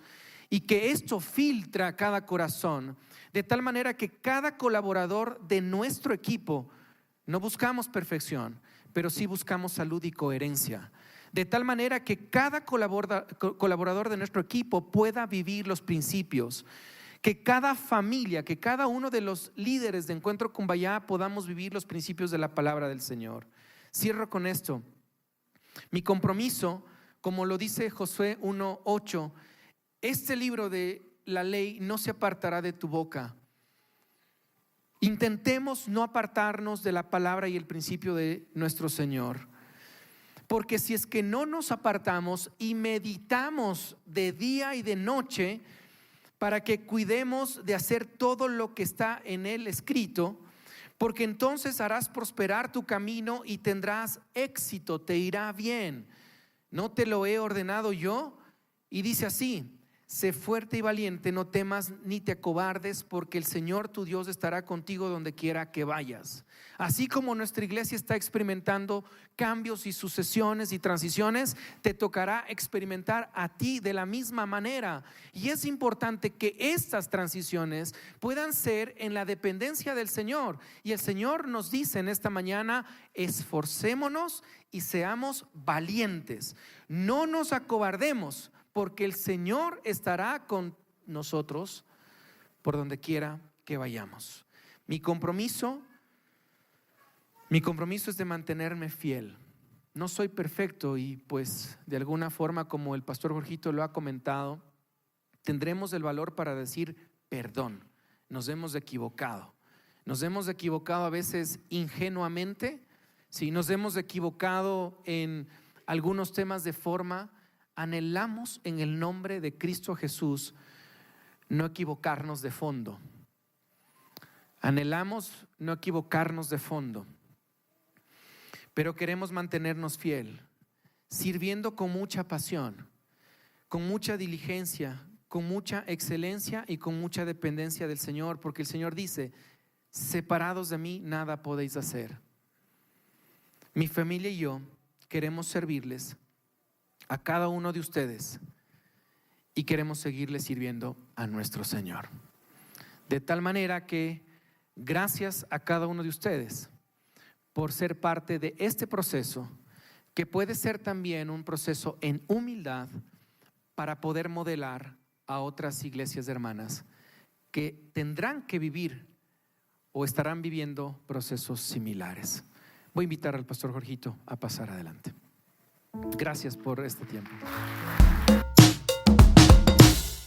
y que esto filtra cada corazón, de tal manera que cada colaborador de nuestro equipo, no buscamos perfección, pero sí buscamos salud y coherencia, de tal manera que cada colaborador de nuestro equipo pueda vivir los principios, que cada familia, que cada uno de los líderes de Encuentro Cumbaya podamos vivir los principios de la palabra del Señor. Cierro con esto. Mi compromiso, como lo dice Josué 1:8, este libro de la ley no se apartará de tu boca. Intentemos no apartarnos de la palabra y el principio de nuestro Señor, porque si es que no nos apartamos y meditamos de día y de noche para que cuidemos de hacer todo lo que está en él escrito, porque entonces harás prosperar tu camino y tendrás éxito, te irá bien. ¿No te lo he ordenado yo? Y dice así: sé fuerte y valiente, no temas ni te acobardes, porque el Señor tu Dios estará contigo donde quiera que vayas. Así como nuestra iglesia está experimentando cambios y sucesiones y transiciones, te tocará experimentar a ti de la misma manera. Y es importante que estas transiciones puedan ser en la dependencia del Señor. Y el Señor nos dice en esta mañana: esforcémonos y seamos valientes. No nos acobardemos, porque el Señor estará con nosotros por donde quiera que vayamos. Mi compromiso es de mantenerme fiel. No soy perfecto y pues de alguna forma, como el pastor Jorgito lo ha comentado, tendremos el valor para decir perdón. Nos hemos equivocado. Nos hemos equivocado a veces ingenuamente. Sí, nos hemos equivocado en algunos temas de forma. Anhelamos en el nombre de Cristo Jesús no equivocarnos de fondo. Anhelamos no equivocarnos de fondo, pero queremos mantenernos fiel, sirviendo con mucha pasión, con mucha diligencia, con mucha excelencia y con mucha dependencia del Señor, porque el Señor dice: separados de mí nada podéis hacer. Mi familia y yo queremos servirles a cada uno de ustedes y queremos seguirles sirviendo a nuestro Señor. De tal manera que gracias a cada uno de ustedes por ser parte de este proceso, que puede ser también un proceso en humildad para poder modelar a otras iglesias hermanas que tendrán que vivir o estarán viviendo procesos similares. Voy a invitar al pastor Jorgito a pasar adelante. Gracias por este tiempo.